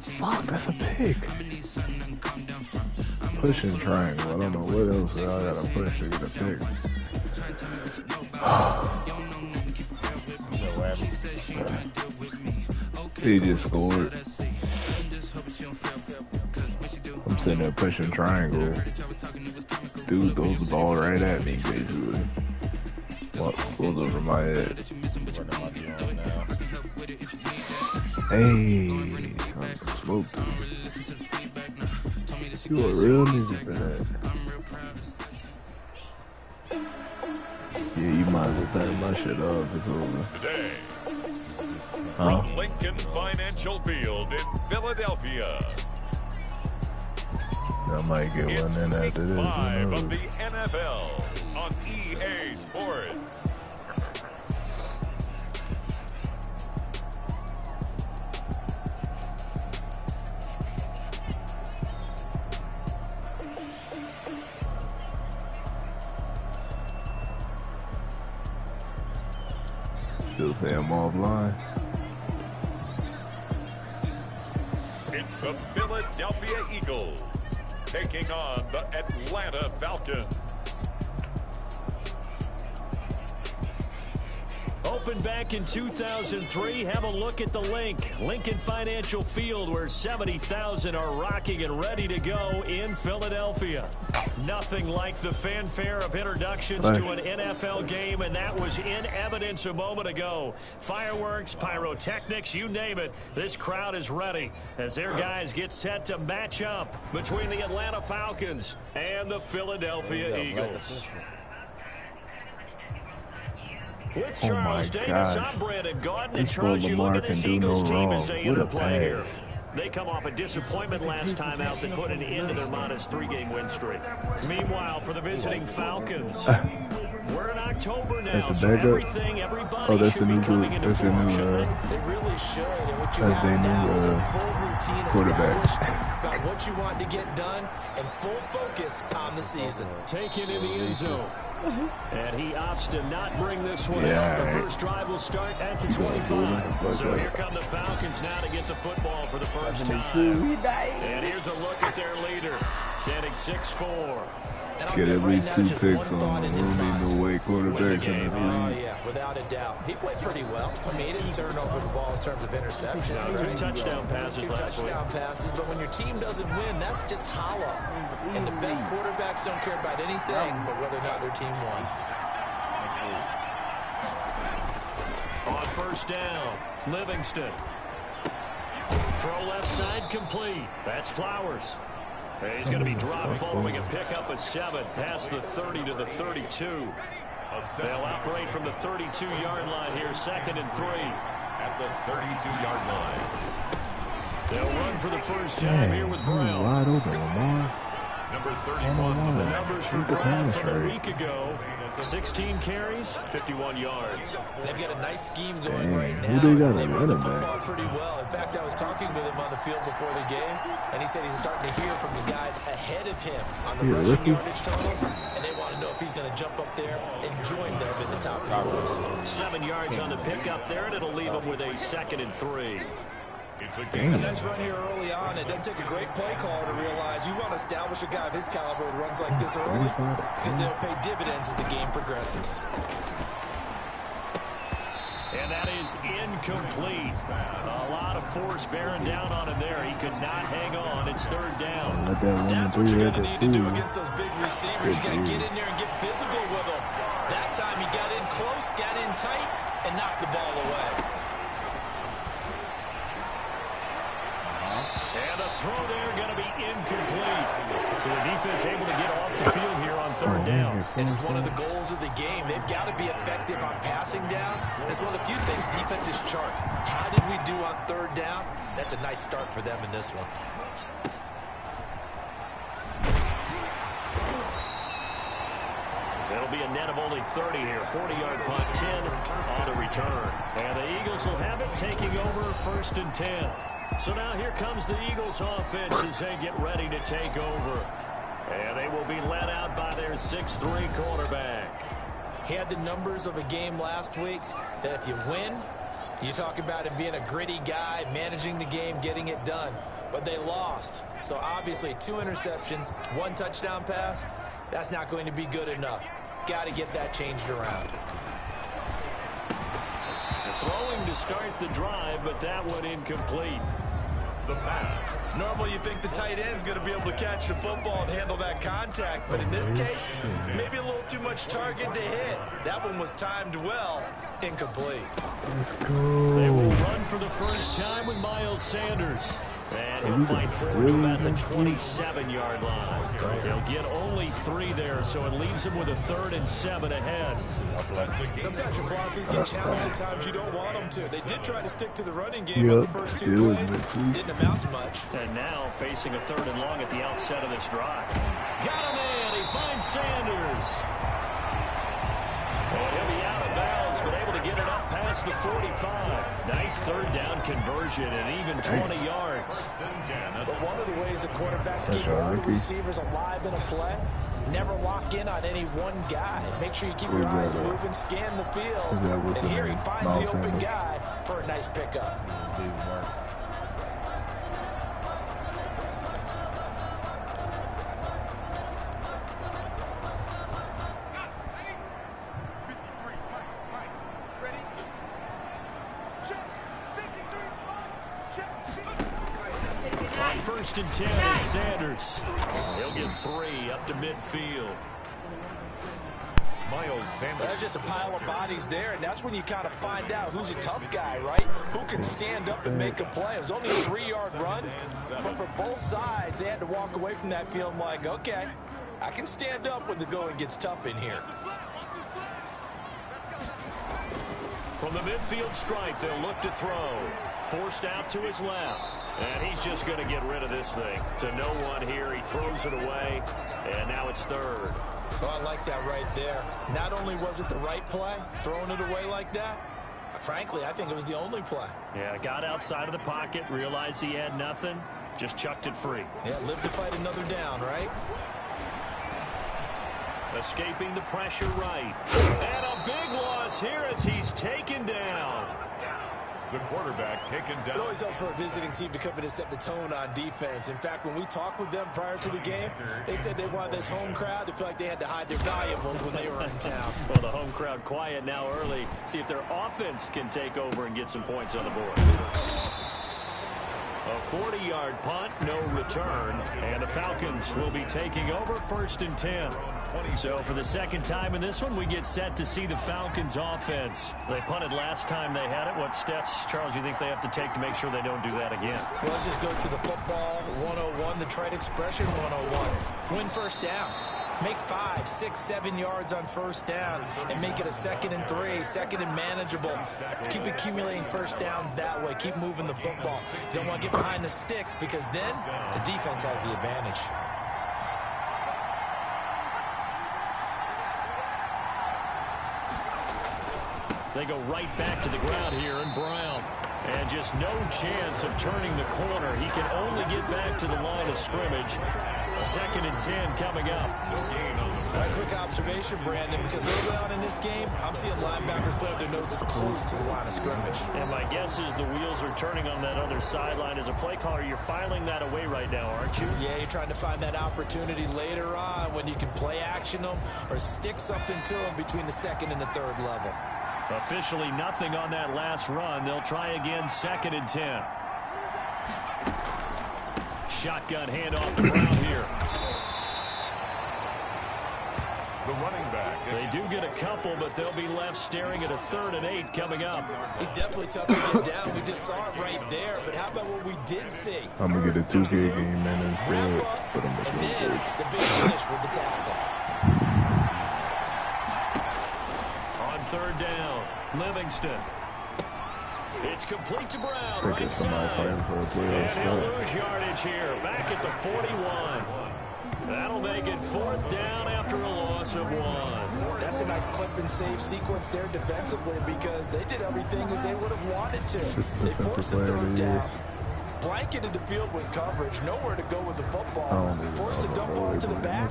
Fuck, that's a pick. Pushing triangle. I don't know what else I gotta push to get a pick. He just scored. I'm sitting there pushing triangle. Dude throws the ball right at me, basically. What goes over my head? Hey, I'm smoked. You a real nigga, man. Yeah, you might as well turn my shit off. It's over. Today, huh? from Lincoln Financial Field in Philadelphia. I might get It's one in after this. Week 5 of the NFL on EA Sports. Still say I'm offline. It's the Philadelphia Eagles taking on the Atlanta Falcons. Opened back in 2003. Have a look at the link. Lincoln Financial Field, where 70,000 are rocking and ready to go in Philadelphia. Nothing like the fanfare of introductions to an NFL game, and that was in evidence a moment ago. Fireworks, pyrotechnics, you name it. This crowd is ready as their guys get set to match up between the Atlanta Falcons and the Philadelphia Eagles. With Charles Davis, I'm Brandon Gaudin, and Charles, you look at this Eagles team as they enter play here. They come off a disappointment last time out that put an end to their modest 3-game win streak. Meanwhile, for the visiting Falcons, we're in October now, so everybody should be coming into form, shouldn't they? They really should, and what you have now is a full routine established about what you want to get done and full focus on the season. Taken in the end zone. And he opts to not bring this one out. The first drive will start at the 25. So here come the Falcons now to get the football for the first time. And here's a look at their leader, standing 6'4". Get at least 2 picks on him. We don't need no way quarterbacks in the league. Yeah, without a doubt. He played pretty well. I mean, he didn't turn over the ball in terms of interceptions. No, 2 touchdown passes last week. 2 touchdown passes, but when your team doesn't win, that's just hollow. And the best quarterbacks don't care about anything but whether or not their team won. On first down, Livingston. Throw left side complete. That's Flowers. He's going to be dropped following a pickup of 7 past the 30 to the 32. They'll operate from the 32-yard line here, 2nd and 3. At the 32-yard line. They'll run for the first time here with Brown. Wide open, Lamar. Number 31. The numbers for Brown from a week ago. 16 carries, 51 yards. They've got a nice scheme going right now. Who they got They a run the running football back? pretty well. In fact, I was talking with him on the field before the game, and he said he's starting to hear from the guys ahead of him on the rushing yardage total, and they want to know if he's going to jump up there and join them at the top of the list. 7 yards on the pickup there, and it'll leave him with a 2nd and 3. It's a A nice run here early on. It doesn't take a great play caller to realize you want to establish a guy of his caliber with runs like this early because they'll pay dividends as the game progresses. And that is incomplete. A lot of force bearing down on him there. He could not hang on. It's 3rd down. That's what you're going to need to do against those big receivers. You got to get in there and get physical with them. That time he got in close, got in tight, and knocked the ball away. And the throw there going to be incomplete. So the defense able to get off the field here on 3rd down. And it's one of the goals of the game. They've got to be effective on passing downs. It's one of the few things defenses chart. How did we do on 3rd down? That's a nice start for them in this one. That'll be a net of only 30 here. 40-yard punt, 10 on the return. And the Eagles will have it, taking over 1st and 10. So now here comes the Eagles offense as they get ready to take over. And they will be led out by their 6'3" quarterback. He had the numbers of a game last week that if you win, You talk about him being a gritty guy, managing the game, getting it done. But they lost. So obviously 2 interceptions, 1 touchdown pass, that's not going to be good enough. Got to get that changed around. Throwing to start the drive, but that one incomplete. The pass. Normally you think the tight end's going to be able to catch the football and handle that contact, but in this case, maybe a little too much target to hit. That one was timed well, incomplete. They will run for the first time with Miles Sanders. And he'll fight forward to about the 27-yard line. He'll get only 3 there, so it leaves him with a 3rd and 7 ahead. Sometimes your philosophies get challenged at times you don't want them to. They did try to stick to the running game on the first 2 plays. Didn't amount to much. And now facing a 3rd and long at the outset of this drive. Got him in. He finds Sanders. And he'll be out of bounds, but able to get it up past the 45. Nice 3rd down conversion and even 20 yards. But one of the ways the quarterbacks keep all the receivers alive in a play, never lock in on any one guy. Make sure you keep your eyes moving, scan the field. And here he finds the open guy for a nice pickup. First and 10, and Sanders. He'll get 3 up to midfield. Miles Sanders. There's just a pile of bodies there, and that's when you kind of find out who's a tough guy, right? Who can stand up and make a play. It was only a 3-yard run, but for both sides, they had to walk away from that feeling like, okay, I can stand up when the going gets tough in here. From the midfield stripe, they'll look to throw. Forced out to his left. And he's just going to get rid of this thing. To no one here. He throws it away. And now it's 3rd. Oh, I like that right there. Not only was it the right play, throwing it away like that, frankly, I think it was the only play. Yeah, got outside of the pocket, realized he had nothing, just chucked it free. Yeah, live to fight another down, right? Escaping the pressure right. And a big loss here as he's taken down. The quarterback taken down. It always helps for a visiting team to come in and set the tone on defense. In fact, when we talked with them prior to the game, they said they wanted this home crowd to feel like they had to hide their valuables when they were in town. Well, the home crowd quiet now early. See if their offense can take over and get some points on the board. A 40-yard punt, no return. And the Falcons will be taking over 1st and 10. So for the second time in this one, we get set to see the Falcons offense. They punted last time they had it. What steps, Charles, you think they have to take to make sure they don't do that again? Well, let's just go to the football 101, the trite expression 101. Win first down. Make 5, 6, 7 yards on first down and make it a 2nd and 3, 2nd and manageable. Keep accumulating first downs that way. Keep moving the football. You don't want to get behind the sticks because then the defense has the advantage. They go right back to the ground here, and Brown. And just no chance of turning the corner. He can only get back to the line of scrimmage. 2nd and 10 coming up. Right, quick observation, Brandon, because early on in this game, I'm seeing linebackers play with their noses close to the line of scrimmage. And my guess is the wheels are turning on that other sideline. As a play caller, you're filing that away right now, aren't you? Yeah, you're trying to find that opportunity later on when you can play action them or stick something to them between the 2nd and the 3rd level. Officially nothing on that last run. They'll try again, 2nd and 10. Shotgun handoff to Brown here. The running back. They do get a couple, but they'll be left staring at a 3rd and 8 coming up. He's definitely tough to get down. We just saw it right there. But how about what we did see? I'm going to get a 2K game, man. Wrap up, and then the big finish with the tackle. On 3rd down, Livingston. It's complete to Brown, right side. And he'll lose yardage here, back at the 41. That'll make it 4th down after a loss of 1. That's a nice clip and save sequence there defensively because they did everything as they would have wanted to. They forced the 3rd down. blanketed the field with coverage, nowhere to go with the football, forced to dump off to the back,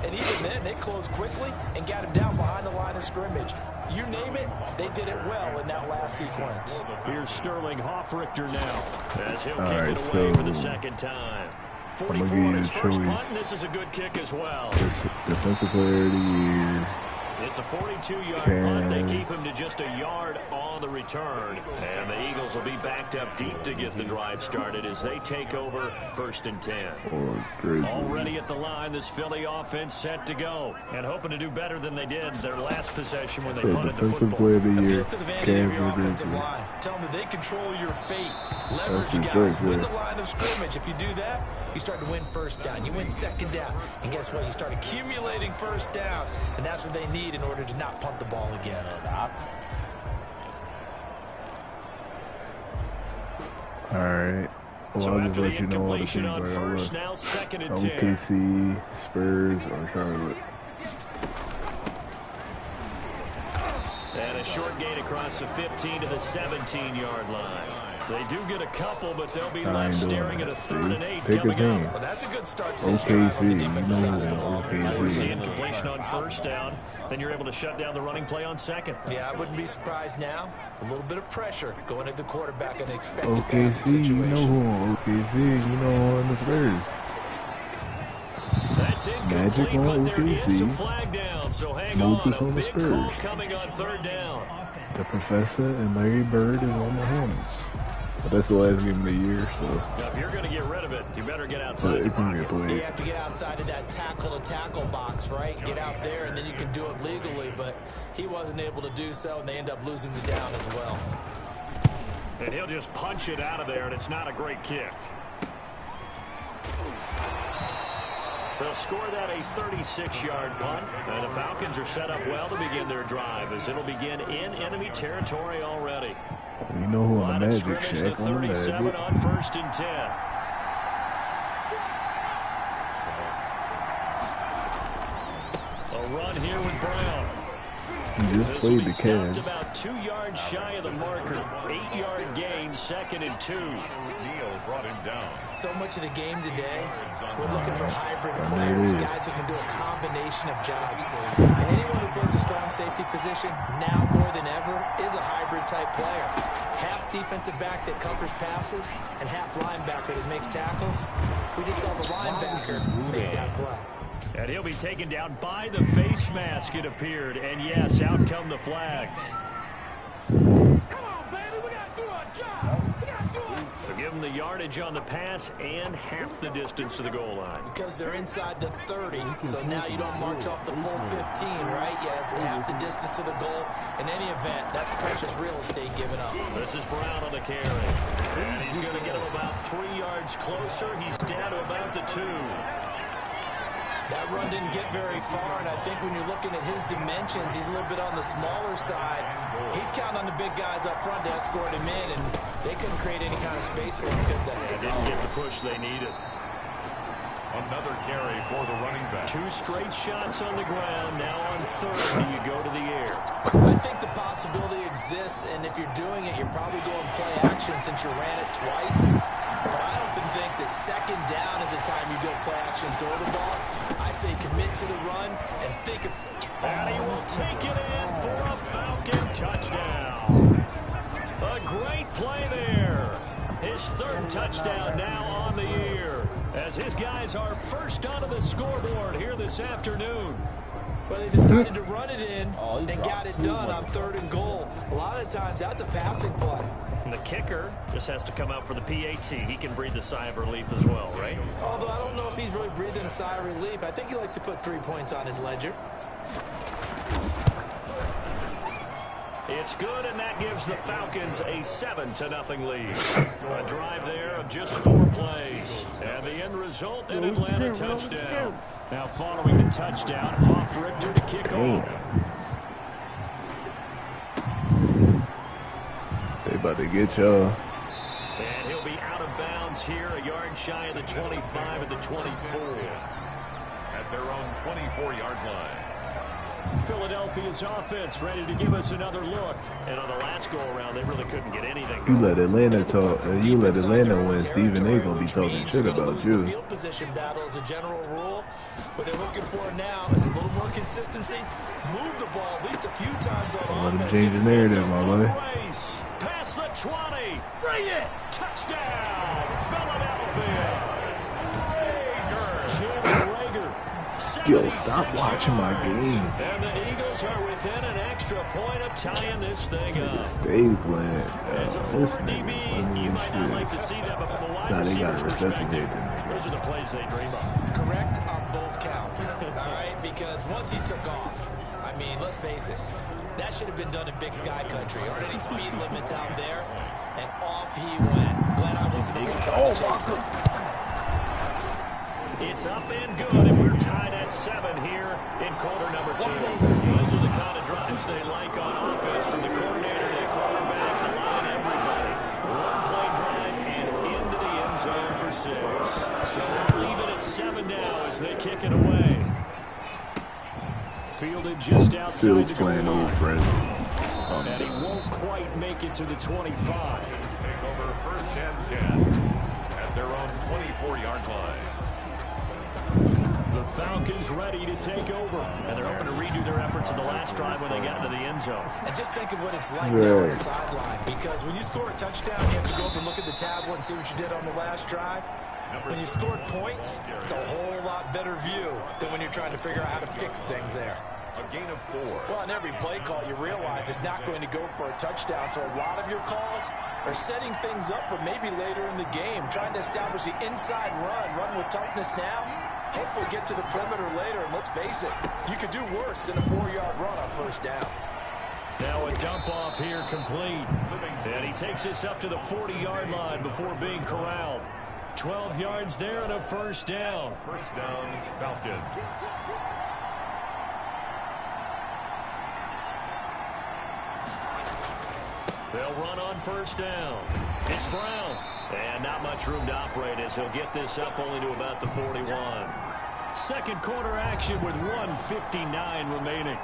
and even then, they closed quickly and got him down behind the line of scrimmage. You name it, they did it well in that last sequence. Here's Sterling Hoffrichter now, as he'll kick it away for the second time. 44 on his first punt, and this is a good kick as well. Defensive player of the year. It's a 42-yard punt. They keep him to just a yard on the return. And the Eagles will be backed up deep to get the drive started as they take over 1st and 10. Already at the line, this Philly offense set to go. And hoping to do better than they did their last possession when they punted the football. Player of the year. Appeal to the vanity of your offensive line. Tell them that they control your fate. Leverage guys with the line of scrimmage. If you do that, you start to win first down. You win second down. And guess what? You start accumulating first downs. And that's what they need in order to not punt the ball again. All right. Well, So I'll after just the let you know all the incompletion things on right first, away. now 2nd and 10. OKC, Spurs, or Charlotte. And a short gain across the 15 to the 17-yard line. They do get a couple, but they'll be left staring at a 3rd and 8 coming up. Well, that's a good start to this drive on the defensive side of the ball. Force the incompletion on first down, then you're able to shut down the running play on second. Yeah, I wouldn't be surprised now. A little bit of pressure going at the quarterback in the expected OKC, passing situation. you know who on OKC, you know who on the Spurs. That's incomplete, but there is a flag down, so hang on. A big call coming on 3rd down. The Professor and Larry Bird is on the hands. But that's the last game of the year, so. Now, if you're going to get rid of it, you better get outside. It can get played. You have to get outside of that tackle-to-tackle box, right? Get out there, and then you can do it legally. But he wasn't able to do so, and they end up losing the down as well. And he'll just punch it out of there, and it's not a great kick. They'll score that a 36-yard punt, and the Falcons are set up well to begin their drive as it'll begin in enemy territory already. You know who on the Magic, scrimmage, Shaq the on the 37 Magic. on 1st and 10. A run here with Brown. He just played the Cavs. About 2 yards shy of the marker. 8-yard gain, 2nd and 2. Brought him down. So much of the game today, we're looking for hybrid players, guys who can do a combination of jobs. And anyone who plays a strong safety position, now more than ever, is a hybrid-type player. Half defensive back that covers passes, and half linebacker that makes tackles. We just saw the linebacker make that play. And he'll be taken down by the face mask, it appeared. And yes, out come the flags. So give them the yardage on the pass and half the distance to the goal line. Because they're inside the 30, so now you don't march off the full 15, right? You have half the distance to the goal. In any event, that's precious real estate given up. This is Brown on the carry. And he's going to get him about 3 yards closer. He's down to about the 2. That run didn't get very far, and I think when you're looking at his dimensions, he's a little bit on the smaller side. He's counting on the big guys up front to escort him in, and they couldn't create any kind of space for him, could they? They didn't get the push they needed. Another carry for the running back. 2 straight shots on the ground. Now on 3rd, you go to the air. I think the possibility exists, and if you're doing it, you're probably going play action since you ran it twice. But I often think that 2nd down is the time you go play action, throw the ball. I say commit to the run and think of... And he will take it in for a Falcon touchdown. A great play there. His 3rd touchdown now on the year as his guys are first onto the scoreboard here this afternoon. Well, they decided to run it in and got it done on 3rd and goal. A lot of times that's a passing play. And the kicker just has to come out for the PAT. He can breathe a sigh of relief as well, right? Although I don't know if he's really breathing a sigh of relief. I think he likes to put 3 points on his ledger. It's good, and that gives the Falcons a 7-0 lead. A drive there of just 4 plays. And the end result, an Atlanta touchdown. Now following the touchdown, Hoffrichter to kick off. They about to get y'all. And he'll be out of bounds here, a yard shy of the 25 and the 24. At their own 24-yard line. Philadelphia's offense ready to give us another look. And on the last go-around, they really couldn't get anything You going. let Atlanta talk. You let Atlanta win. Stephen A. gonna be talking shit about you. The field position battle is a general rule. What they're looking for now is a little more consistency. Move the ball at least a few times on offense. Let him change the narrative, my boy. Past the 20. Bring it. Touchdown, Philadelphia. Yo, stop watching my game. And the Eagles are within an extra point of tying this thing up. Stay playing. As a forward DB, you might not like to see that, but from a wide receiver's perspective, those are the plays they dream of. Correct on both counts, all right? Because once he took off, I mean, let's face it, that should have been done in Big Sky Country. Aren't any speed limits out there? And off he went. Glad I wasn't able to chase him. It's up and good, and we're tied at 7 here in quarter number 2. Those are the kind of drives they like on offense, from the coordinator to the quarterback, the line, everybody. One-play drive and into the end zone for 6. So we'll leave it at 7 now as they kick it away. Fielded just outside Field's the playing old friend. And he won't quite make it to the 25. Take over first and 10 at their own 24-yard line. The Falcons ready to take over, and they're hoping to redo their efforts in the last drive when they got into the end zone. And just think of what it's like now on the sideline, because when you score a touchdown, you have to go up and look at the tablet and see what you did on the last drive. When you scored points, it's a whole lot better view than when you're trying to figure out how to fix things there. A gain of 4. Well, on every play call, you realize it's not going to go for a touchdown, so a lot of your calls are setting things up for maybe later in the game, trying to establish the inside run with toughness now. Hopefully get to the perimeter later, and let's face it, you could do worse than a 4-yard run on first down. Now a dump off here complete. And he takes us up to the 40-yard line before being corralled. 12 yards there and a first down. First down, Falcons. They'll run on first down. It's Brown. And not much room to operate as he'll get this up only to about the 41. Second quarter action with 1:59 remaining.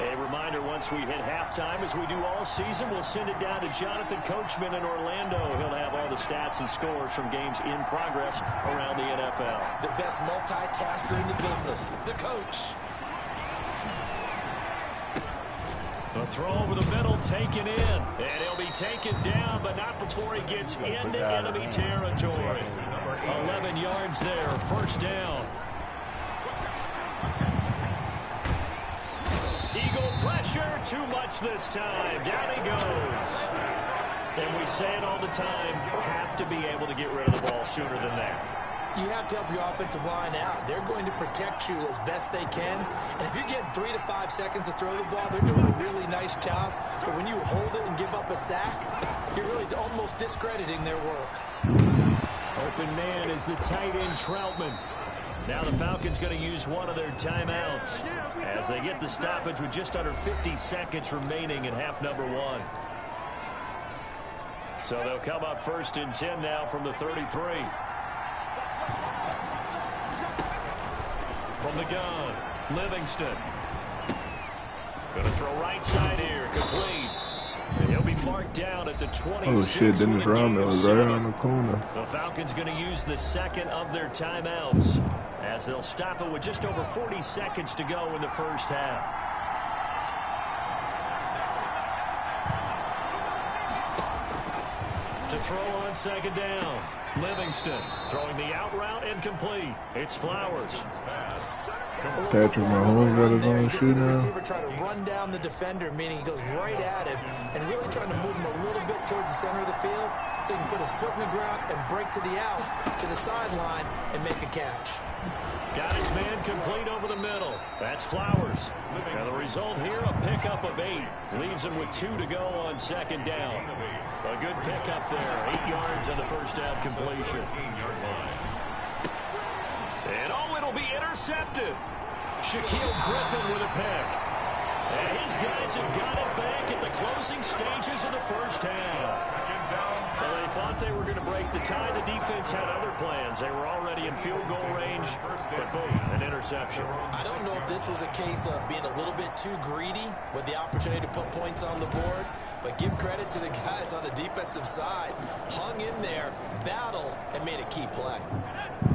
A reminder, once we hit halftime, as we do all season, we'll send it down to Jonathan Coachman in Orlando. He'll have all the stats and scores from games in progress around the NFL. The best multitasker in the business, the coach. A throw over the middle, taken in. And he'll be taken down, but not before he gets into enemy territory. 11 yards there, first down. Eagle pressure, too much this time. Down he goes. And we say it all the time, have to be able to get rid of the ball sooner than that. You have to help your offensive line out. They're going to protect you as best they can. And if you get 3 to 5 seconds to throw the ball, they're doing a really nice job. But when you hold it and give up a sack, you're really almost discrediting their work. Open man is the tight end Troutman. Now the Falcons going to use one of their timeouts as they get the stoppage with just under 50 seconds remaining in half number 1. So they'll come up first and 10 now from the 33. From the gun, Livingston. Going to throw right side here, complete. And he'll be marked down at the 26. Oh shit, Dennis Rodman was right on the corner. The Falcons going to use the second of their timeouts as they'll stop it with just over 40 seconds to go in the first half. To throw on second down, Livingston throwing the out route and complete. It's Flowers. Patrick Mahomes got his own shoe now. Receiver trying to run down the defender, meaning he goes right at him and really trying to move him a little bit towards the center of the field so he can put his foot in the ground and break to the out, to the sideline, and make a catch. Got his man complete over the middle. That's Flowers. Now the result here, a pickup of 8. Leaves him with 2 to go on second down. A good pickup there. 8 yards on the first down completion. And oh, it'll be intercepted. Shaquille Griffin with a pick. And his guys have got it back at the closing stages of the first half. Second down, Well, they thought they were going to break the tie. The defense had other plans. They were already in field goal range, but boom, an interception. I don't know if this was a case of being a little bit too greedy with the opportunity to put points on the board, but give credit to the guys on the defensive side. Hung in there, battled, and made a key play.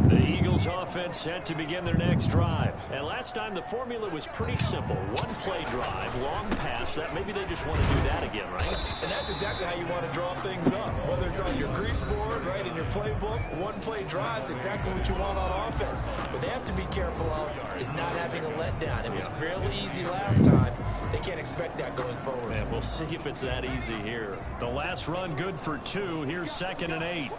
The Eagles offense set to begin their next drive. And last time the formula was pretty simple. One play drive, long pass. That maybe they just want to do that again, right? And that's exactly how you want to draw things up. Whether it's on your grease board, right, in your playbook, one play drive's exactly what you want on offense. What they have to be careful of is not having a letdown. It was fairly easy last time. They can't expect that going forward. And we'll see if it's that easy here. The last run good for 2. Here's 2nd and 8.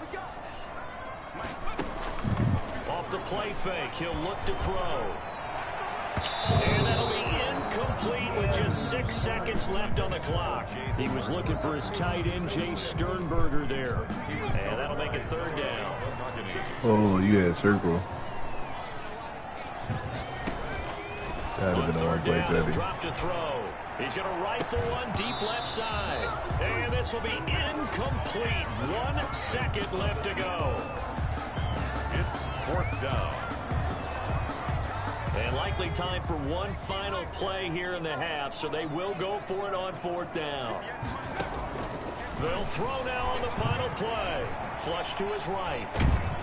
Off the play fake, he'll look to throw. And that'll be incomplete with just 6 seconds left on the clock. He was looking for his tight end, Jay Sternberger there. And that'll make it 3rd down. Oh, you had circle. That would have been a one play Teddy. Drop to throw. He's going to rifle one deep left side. And this will be incomplete. 1 second left to go. It's 4th down. And likely time for one final play here in the half, so they will go for it on 4th down. They'll throw now on the final play. Flush to his right.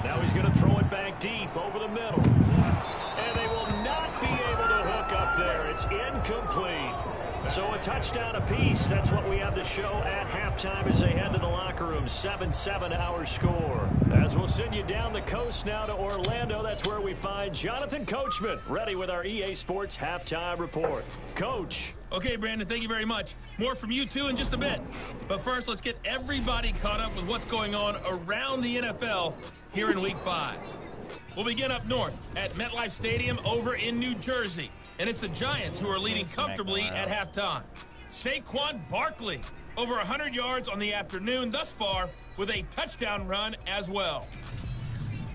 Now he's going to throw it back deep over the middle. And they will not be able to hook up there. It's incomplete. So a touchdown apiece. That's what we have to show at halftime as they head to the locker room. 7-7 our score. As we'll send you down the coast now to Orlando, that's where we find Jonathan Coachman, ready with our EA Sports halftime report. Coach. Okay, Brandon, thank you very much. More from you two in just a bit. But first, let's get everybody caught up with what's going on around the NFL here in Week 5. We'll begin up north at MetLife Stadium over in New Jersey. And it's the Giants who are leading comfortably at halftime. Saquon Barkley, over 100 yards on the afternoon thus far with a touchdown run as well.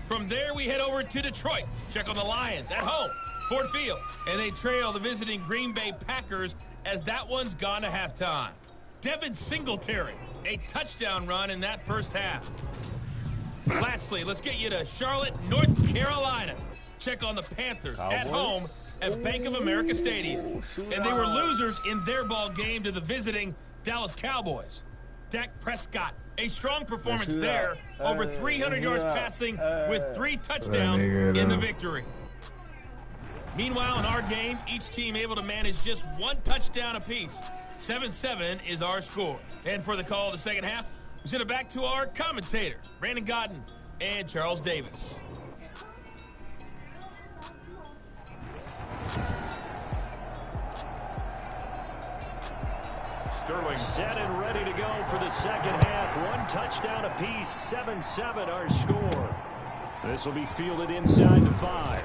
From there, we head over to Detroit. Check on the Lions at home, Ford Field. And they trail the visiting Green Bay Packers as that one's gone to halftime. Devin Singletary, a touchdown run in that first half. Lastly, let's get you to Charlotte, North Carolina. Check on the Panthers at home at Bank of America Stadium. And they were losers in their ball game to the visiting Dallas Cowboys. Dak Prescott, a strong performance there, over 300 yards passing with 3 touchdowns in the victory. Meanwhile, in our game, each team able to manage just 1 touchdown apiece. 7-7 is our score. And for the call of the second half, we send it back to our commentators, Brandon Godden and Charles Davis. Sterling Set and ready to go for the second half. 1 touchdown apiece. 7-7 our score. This will be fielded inside the 5.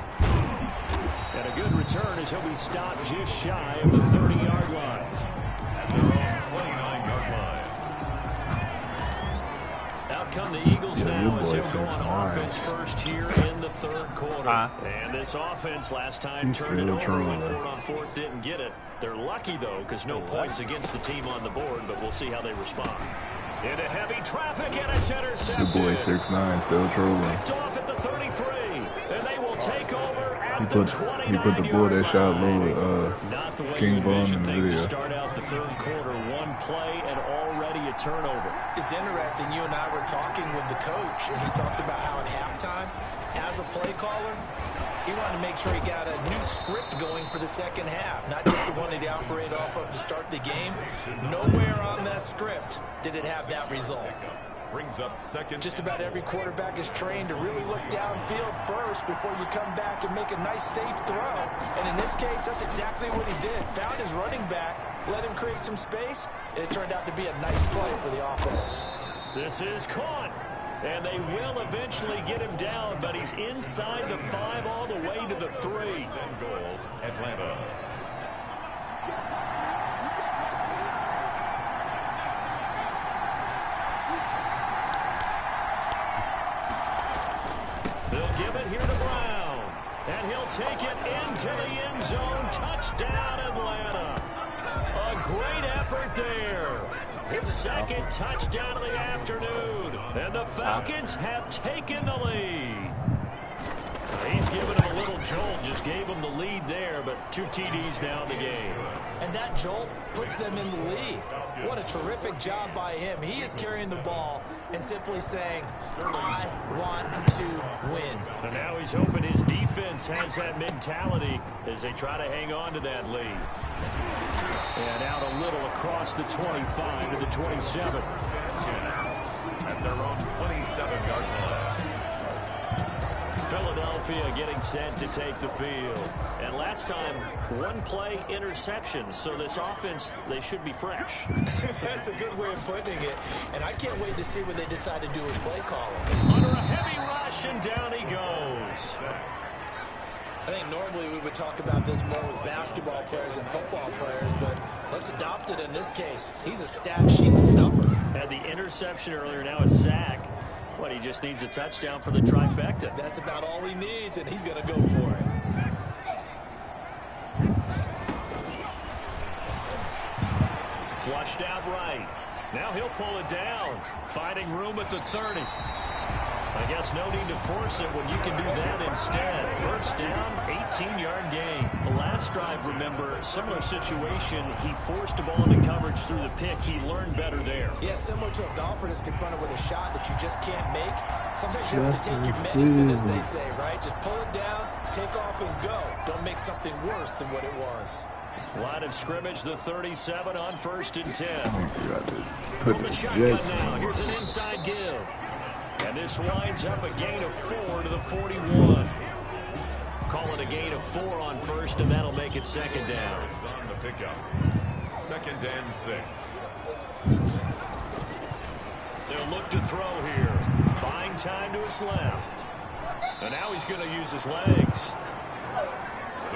And a good return as he'll be stopped just shy of the 30-yard line. at their own 29-yard line. Out come the Eagles now as he'll go on offense first here in the 3rd quarter. And this offense last time turned it over, went for it on 4th, didn't get it. They're lucky, though, because no points against the team on the board, but we'll see how they respond. Into heavy traffic, and it's intercepted. The boy 6'9", still trolling. Picked off at the 33, and they will take over at the 29-yard line. He put the bull that shot low, Not the way King you Bond envision in the things to video. start out the 3rd quarter. 1 play and already a turnover. It's interesting. You and I were talking with the coach, and he talked about how at halftime, as a play caller, he wanted to make sure he got a new script going for the second half, not just the one that he operated off of to start the game. Nowhere on that script did it have that result. Brings up second. Just about every quarterback is trained to really look downfield first before you come back and make a nice, safe throw. And in this case, that's exactly what he did. Found his running back, let him create some space, and it turned out to be a nice play for the offense. This is caught. And they will eventually get him down, but he's inside the 5 all the way to the 3. And goal, Atlanta. They'll give it here to Brown. And he'll take it into the end zone. Touchdown, Atlanta. A great effort there. Second touchdown of the afternoon. And the Falcons have taken the lead. He's given him a little jolt, just gave him the lead there, but 2 TDs now in the game. And that jolt puts them in the lead. What a terrific job by him. He is carrying the ball and simply saying, I want to win. And now he's hoping his defense has that mentality as they try to hang on to that lead. And out a little across the 25 to the 27. At their own 27-yard line. Philadelphia getting set to take the field. And last time, 1 play interception. So this offense, they should be fresh. That's a good way of putting it. And I can't wait to see what they decide to do with play calling. Under a heavy rush, and down he goes. I think normally we would talk about this more with basketball players and football players, but let's adopt it in this case. He's a stat sheet stuffer. Had the interception earlier, now a sack. What, he just needs a touchdown for the trifecta. That's about all he needs, and he's going to go for it. Flushed out right. Now he'll pull it down. Finding room at the 30. I guess no need to force it when you can do that instead. First down, 18-yard gain. The last drive, remember, similar situation. He forced the ball into coverage through the pick. He learned better there. Yeah, similar to a golfer that's confronted with a shot that you just can't make. Sometimes you have to take your medicine, as they say, right? Just pull it down, take off, and go. Don't make something worse than what it was. Line of scrimmage, the 37 on 1st and 10. From the shotgun now, here's an inside give. And this winds up a gain of 4 to the 41. Call it a gain of 4 on 1st, and that'll make it 2nd down. On the pickup. 2nd and 6. They'll look to throw here. Buying time to his left. And now he's going to use his legs.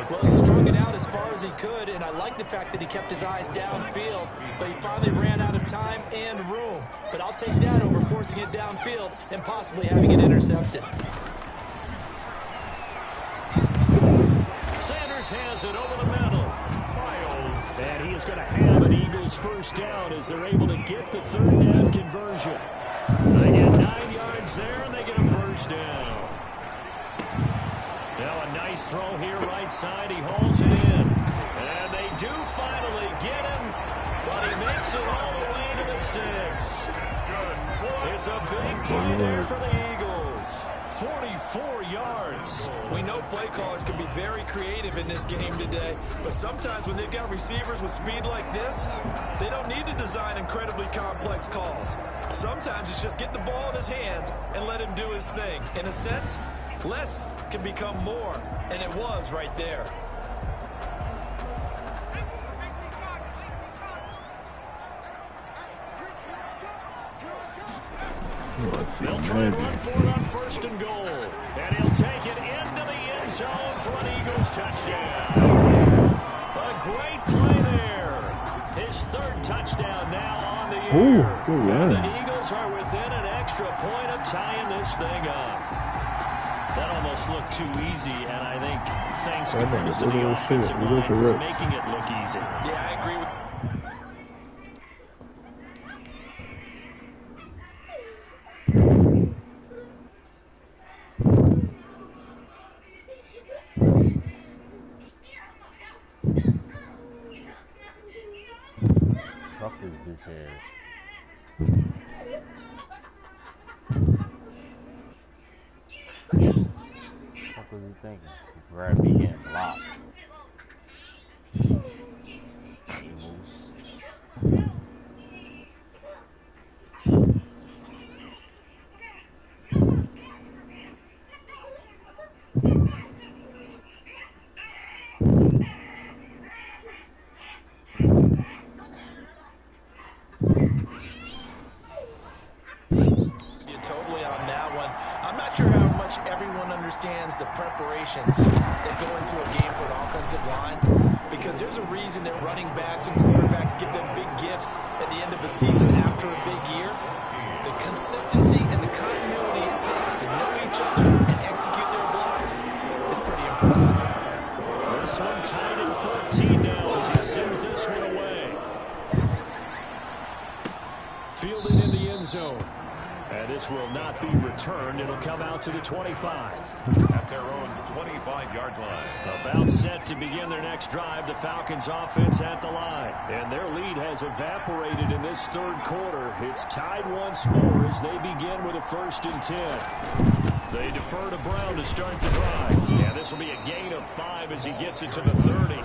Well, he strung it out as far as he could, and I like the fact that he kept his eyes downfield, but he finally ran out of time and room. But I'll take that over forcing it downfield and possibly having it intercepted. Sanders has it over the middle. And he is going to have an Eagles first down as they're able to get the 3rd down conversion. They get 9 yards there, and they get a first down. Now a nice throw here right side. He hauls it in. And they do finally get him, but he makes it all the way to the 6. It's a big play there for the Eagles. 44 yards. We know play callers can be very creative in this game today, but sometimes when they've got receivers with speed like this, they don't need to design incredibly complex calls. Sometimes it's just get the ball in his hands and let him do his thing. In a sense, less can become more, and it was right there. They'll try and run for it on 1st and goal. And he'll take it into the end zone for an Eagles touchdown. A great play there. His 3rd touchdown now on the year. And the Eagles are within an extra point of tying this thing up. That almost looked too easy, and I think thanks goes to the offensive line for making it look easy. Yeah, I agree with Fuck this bitch ass. What was he thinking? Grab me getting blocked. the preparations that go into a game for an offensive line, because there's a reason that running backs and quarterbacks give them big gifts at the end of the season after a big year. The consistency and the continuity it takes to know each other and execute their blocks is pretty impressive. This one tied at 14 now as he sends this one away. will not be returned. It'll come out to the 25. At their own 25-yard line. About set to begin their next drive. The Falcons offense at the line. And their lead has evaporated in this third quarter. It's tied once more as they begin with a 1st and 10. They defer to Brown to start the drive. Yeah, this will be a gain of 5 as he gets it to the 30.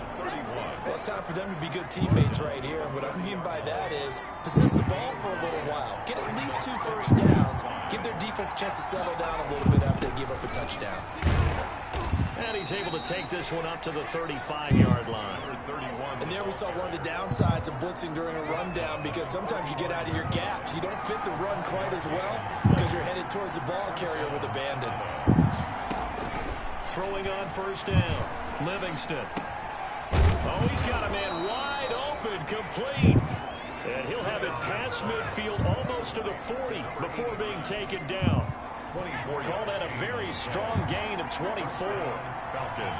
Well, it's time for them to be good teammates right here. What I mean by that is possess the ball for a little while. Get at least 2 first downs. Give their defense a chance to settle down a little bit after they give up a touchdown. And he's able to take this one up to the 35-yard line. And there we saw one of the downsides of blitzing during a rundown, because sometimes you get out of your gaps. You don't fit the run quite as well because you're headed towards the ball carrier with abandon. Throwing on 1st down. Livingston. Oh, he's got a man wide open, complete. And he'll have it past midfield almost to the 40 before being taken down. Call that a very strong gain of 24. Falcons.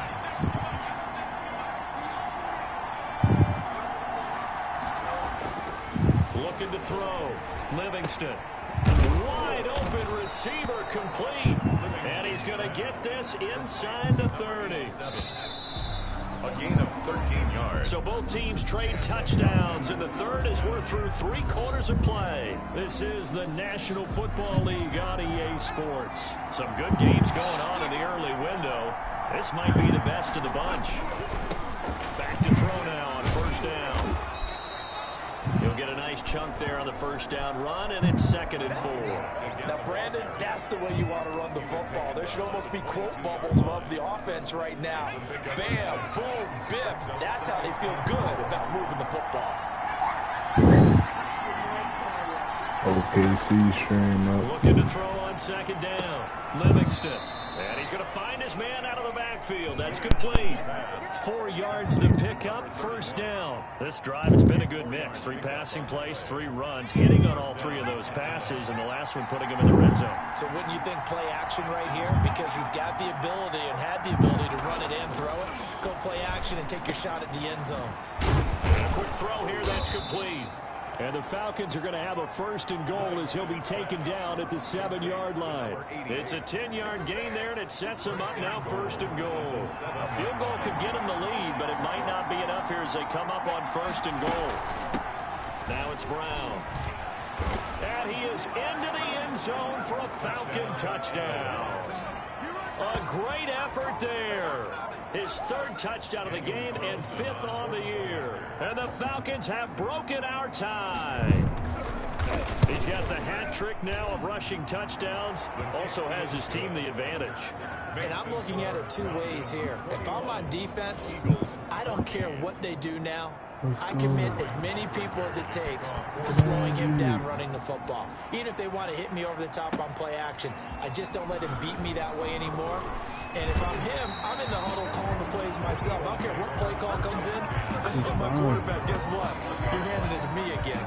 Looking to throw. Livingston. Wide open receiver, complete. And he's going to get this inside the 30. A gain of 13 yards. So both teams trade touchdowns in the third as we're through 3 quarters of play. This is the National Football League on EA Sports. Some good games going on in the early window. This might be the best of the bunch. Back to throw now on 1st down. He'll get a nice chunk there on the 1st down run, and it's 2nd and 4. Now, Brandon, that's the way you want to run the football. There should almost be quote bubbles above the offense right now. Bam, boom, biff. That's how they feel good about moving the football. OKC stream up. Looking to throw on 2nd down. Livingston. And he's going to find his man out of the backfield. That's complete. 4 yards to pick up, 1st down. This drive has been a good mix. 3 passing plays, 3 runs, hitting on all 3 of those passes, and the last one putting him in the red zone. So wouldn't you think play action right here? Because you've got the ability and had the ability to run it and throw it. Go play action and take your shot at the end zone. And a quick throw here, that's complete. And the Falcons are going to have a 1st and goal as he'll be taken down at the 7-yard line. It's a 10-yard gain there, and it sets him up now 1st and goal. A field goal could get him the lead, but it might not be enough here as they come up on 1st and goal. Now it's Brown. And he is into the end zone for a Falcon touchdown. A great effort there. His 3rd touchdown of the game and 5th on the year. And the Falcons have broken our tie. He's got the hat trick now of rushing touchdowns. Also has his team the advantage. And I'm looking at it 2 ways here. If I'm on defense, I don't care what they do now. I commit as many people as it takes to slowing him down running the football. Even if they want to hit me over the top on play action, I just don't let him beat me that way anymore. And if I'm him, I'm in the huddle calling the plays myself. I don't care what play call comes in. I tell my quarterback, guess what? You're handing it to me again.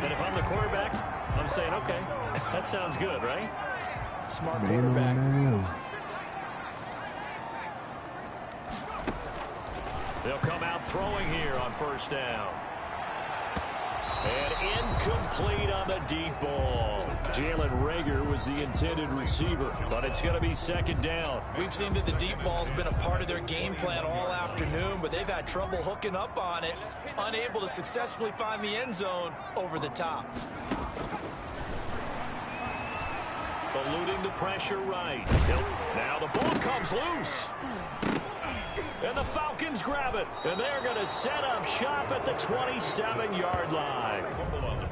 And if I'm the quarterback, I'm saying, okay, that sounds good, right? Smart quarterback. They'll come out throwing here on 1st down. And incomplete on the deep ball. Jalen Reagor was the intended receiver, but it's going to be 2nd down. We've seen that the deep ball's been a part of their game plan all afternoon, but they've had trouble hooking up on it, unable to successfully find the end zone over the top. Eluding the pressure right. Now the ball comes loose. And the Falcons grab it. And they're going to set up shop at the 27-yard line.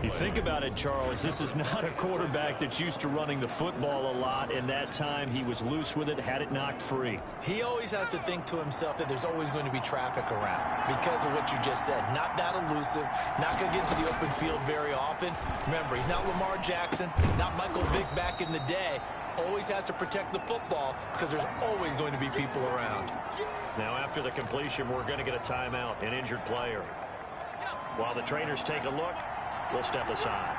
You think about it, Charles, this is not a quarterback that's used to running the football a lot. In that time, he was loose with it, had it knocked free. He always has to think to himself that there's always going to be traffic around because of what you just said. Not that elusive, not going to get into the open field very often. Remember, he's not Lamar Jackson, not Michael Vick back in the day. Always has to protect the football because there's always going to be people around. Now, after the completion, we're going to get a timeout, an injured player. While the trainers take a look, we'll step aside.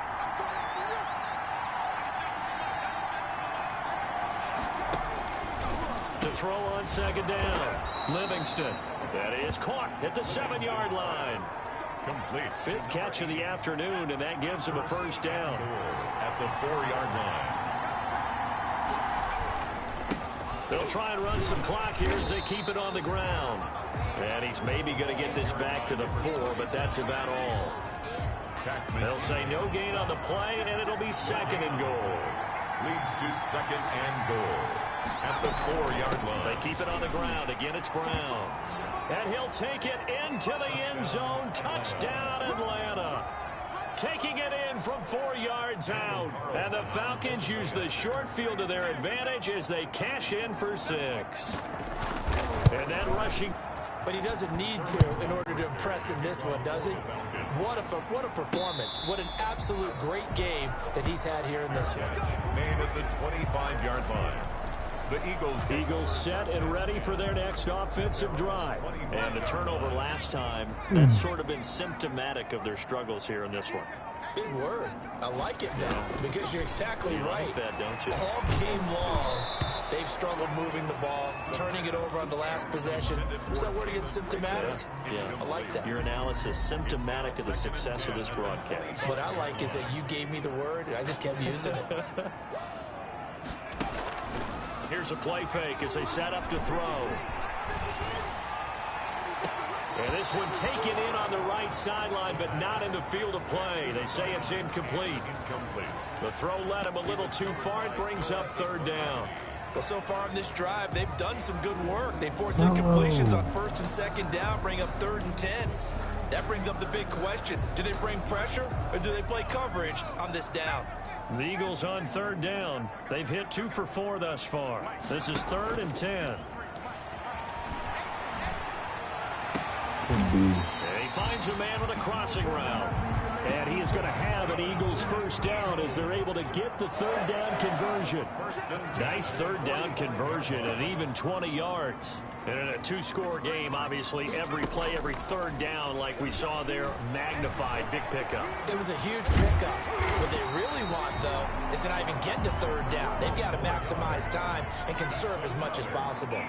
To throw on 2nd down, Livingston. That is caught at the 7-yard line. Complete. 5th catch of the afternoon, and that gives him a 1st down. At the 4-yard line. They'll try and run some clock here as they keep it on the ground. And he's maybe going to get this back to the 4, but that's about all. They'll say no gain on the play, and it'll be 2nd and goal. Leads to 2nd and goal at the 4-yard line. They keep it on the ground. Again, it's Brown. And he'll take it into the end zone. Touchdown, Atlanta. Taking it in from 4 yards out. And the Falcons use the short field to their advantage as they cash in for 6. And then rushing. But he doesn't need to in order to impress in this one, does he? What a performance. What an absolute great game that he's had here in this one. Made at the 25-yard line. The Eagles set and ready for their next offensive drive. And the turnover last time, that's sort of been symptomatic of their struggles here in this one. Big word. I like it now because you're exactly right. Like that, don't you? All game long, they've struggled moving the ball, turning it over on the last possession. Is that word again, symptomatic? Yeah. I like that. Your analysis, symptomatic of the success of this broadcast. What I like is that you gave me the word, and I just kept using it. Here's a play fake as they set up to throw. And this one taken in on the right sideline, but not in the field of play. They say it's incomplete. The throw led him a little too far. It brings up 3rd down. Well, so far in this drive, they've done some good work. They force incompletions on 1st and 2nd down, bring up 3rd and 10. That brings up the big question. Do they bring pressure, or do they play coverage on this down? The Eagles on 3rd down. They've hit 2 for 4 thus far. This is 3rd and 10. And he finds a man with a crossing route. And he is going to have an Eagles 1st down as they're able to get the 3rd down conversion. Nice 3rd down conversion and even 20 yards. And in a 2-score game, obviously, every play, every 3rd down, like we saw there, magnified. Big pickup. It was a huge pickup. What they really want, though, is to not even get to 3rd down. They've got to maximize time and conserve as much as possible.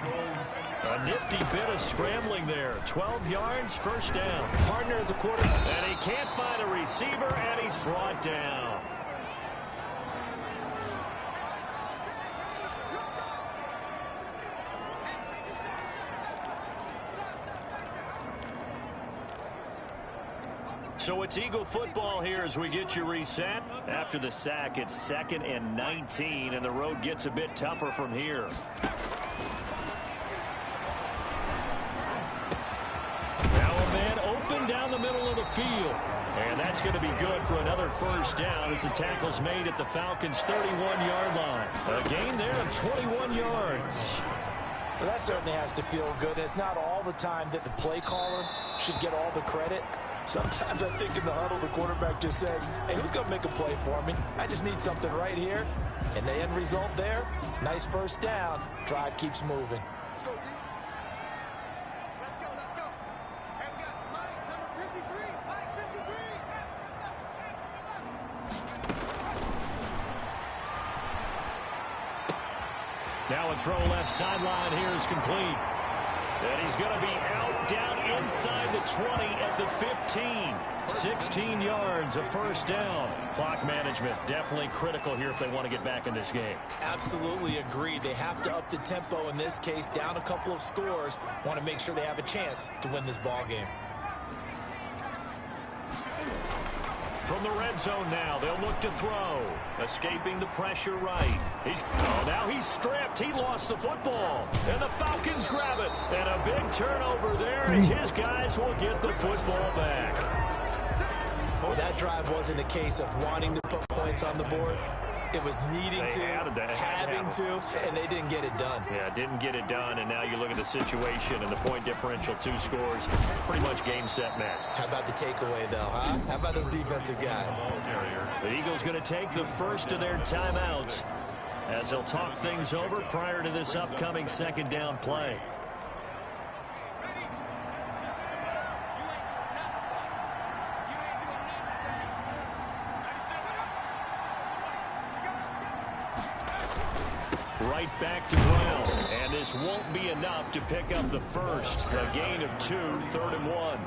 A nifty bit of scrambling there. 12 yards, 1st down. Partner is a quarterback. And he can't find a receiver, and he's brought down. So it's Eagle football here as we get you reset. After the sack, it's 2nd and 19, and the road gets a bit tougher from here. Now a man open down the middle of the field. And that's going to be good for another 1st down as the tackle's made at the Falcons' 31-yard line. A gain there of 21 yards. Well, that certainly has to feel good. It's not all the time that the play caller should get all the credit. Sometimes I think in the huddle, the quarterback just says, hey, who's going to make a play for me? I just need something right here. And the end result there, nice 1st down. Drive keeps moving. Let's go, D. Let's go, let's go. Hey, we got Mike, number 53. Mike, 53. Now a throw left sideline here is complete. And he's going to be out down inside the 20 at the 15. 16 yards, a 1st down. Clock management definitely critical here if they want to get back in this game. Absolutely agreed. They have to up the tempo in this case, down a couple of scores. Want to make sure they have a chance to win this ball game. From the red zone now, they'll look to throw. Escaping the pressure right. Now he's stripped. He lost the football. And the Falcons grab it. And a big turnover there as his guys will get the football back. Well, that drive wasn't a case of wanting to put points on the board. It was needing to, having to, and they didn't get it done. Yeah, didn't get it done, and now you look at the situation and the point differential, 2 scores, pretty much game, set, match. How about the takeaway, though, huh? How about those defensive guys? The Eagles going to take the first of their timeouts as they'll talk things over prior to this upcoming 2nd down play. Right back to Brown, and this won't be enough to pick up the 1st. A gain of 2, 3rd and 1.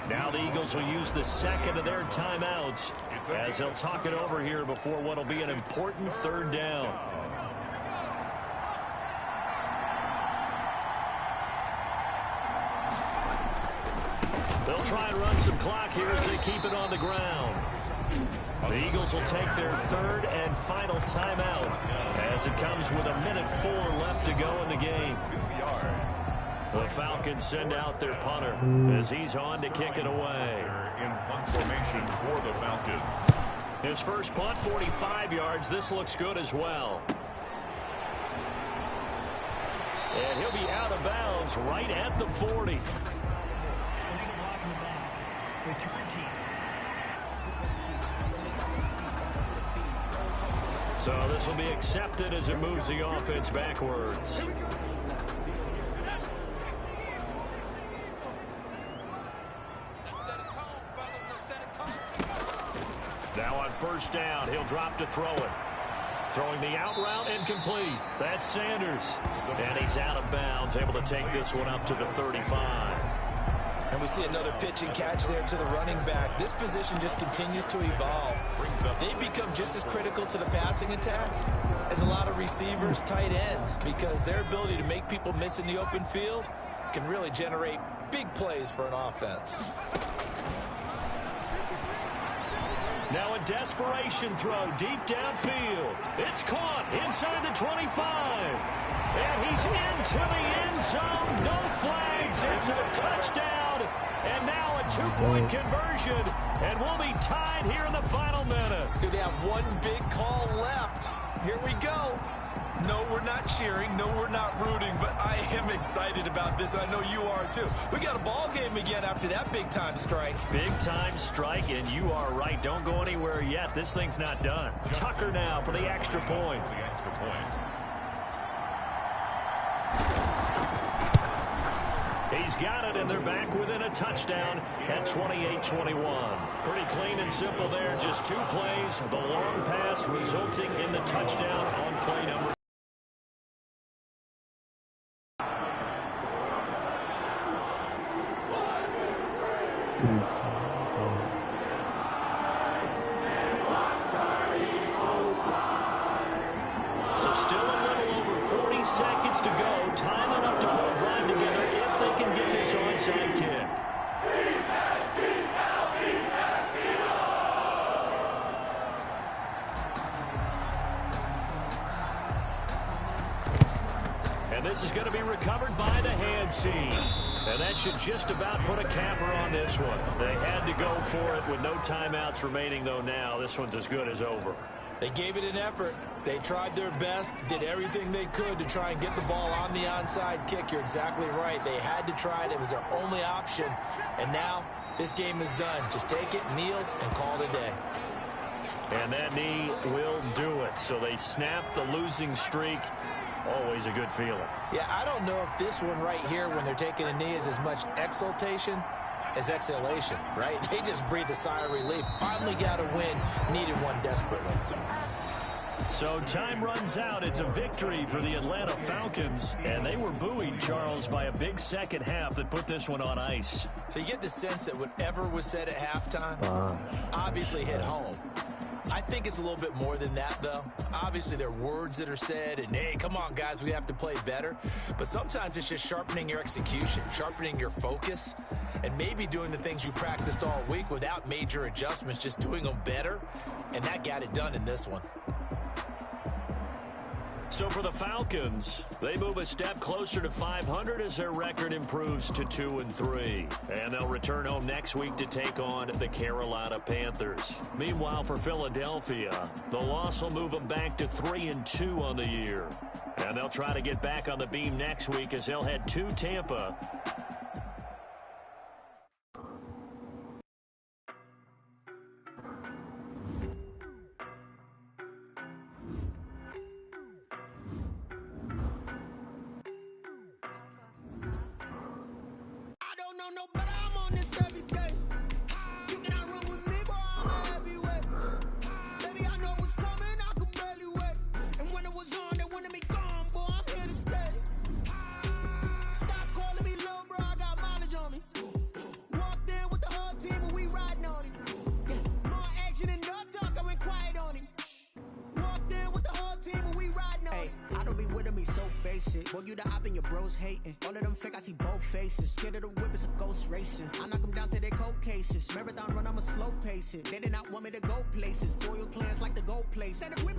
Now the Eagles will use the 2nd of their timeouts as they'll talk it over here before what will be an important 3rd down. They'll try and run some clock here as they keep it on the ground. The Eagles will take their third and final timeout as it comes with 1:04 left to go in the game. The Falcons send out their punter as he's on to kick it away. In punt formation for the Falcons. His first punt, 45 yards. This looks good as well. And he'll be out of bounds right at the 40. So this will be accepted as it moves the offense backwards. Now on first down, he'll drop to throw it. Throwing the out route incomplete. That's Sanders. And he's out of bounds, able to take this one up to the 35. And we see another pitch and catch there to the running back. This position just continues to evolve. They become just as critical to the passing attack as a lot of receivers, tight ends, because their ability to make people miss in the open field can really generate big plays for an offense. Now a desperation throw deep downfield. It's caught inside the 25. And he's into the end zone. No flags. It's a touchdown. And now a two-point conversion. And we'll be tied here in the final minute. Do they have one big call left? Here we go. No, we're not cheering. No, we're not rooting. But I am excited about this. I know you are, too. We got a ball game again after that big-time strike. Big-time strike, and you are right. Don't go anywhere yet. This thing's not done. Tucker now for the extra point. He's got it, and they're back within a touchdown at 28-21. Pretty clean and simple there. Just two plays. The long pass resulting in the touchdown on play number. So still a little over 40 seconds to go. Time enough to put a drive together if they can get this onside kick. And this is going to be recovered by the hands team. And that should just about put a capper on this one. They had to go for it with no timeouts remaining, though. Now this one's as good as over. They gave it an effort. They tried their best, did everything they could to try and get the ball on the onside kick. You're exactly right. They had to try it. It was their only option. And now this game is done. Just take it, kneel, and call it a day. And that knee will do it. So they snap the losing streak. Always a good feeling. Yeah, I don't know if this one right here, when they're taking a knee, is as much exultation as exhalation, right? They just breathe a sigh of relief. Finally got a win. Needed one desperately. So time runs out. It's a victory for the Atlanta Falcons. And they were buoyed, Charles, by a big second half that put this one on ice. So you get the sense that whatever was said at halftime obviously hit home. I think it's a little bit more than that, though. Obviously, there are words that are said, and, hey, come on, guys, we have to play better. But sometimes it's just sharpening your execution, sharpening your focus, and maybe doing the things you practiced all week without major adjustments, just doing them better. And that got it done in this one. So for the Falcons, they move a step closer to 500 as their record improves to 2-3. And they'll return home next week to take on the Carolina Panthers. Meanwhile, for Philadelphia, the loss will move them back to 3-2 on the year. And they'll try to get back on the beam next week as they'll head to Tampa. I don't be with me so basic. Boy, you the op and your bros hating. All of them fake, I see both faces. Scared of the whip, it's a ghost racing. I knock them down to their cold cases. Marathon run, I'ma slow pace it. They did not want me to go places. Foil plans like the gold place. And the whip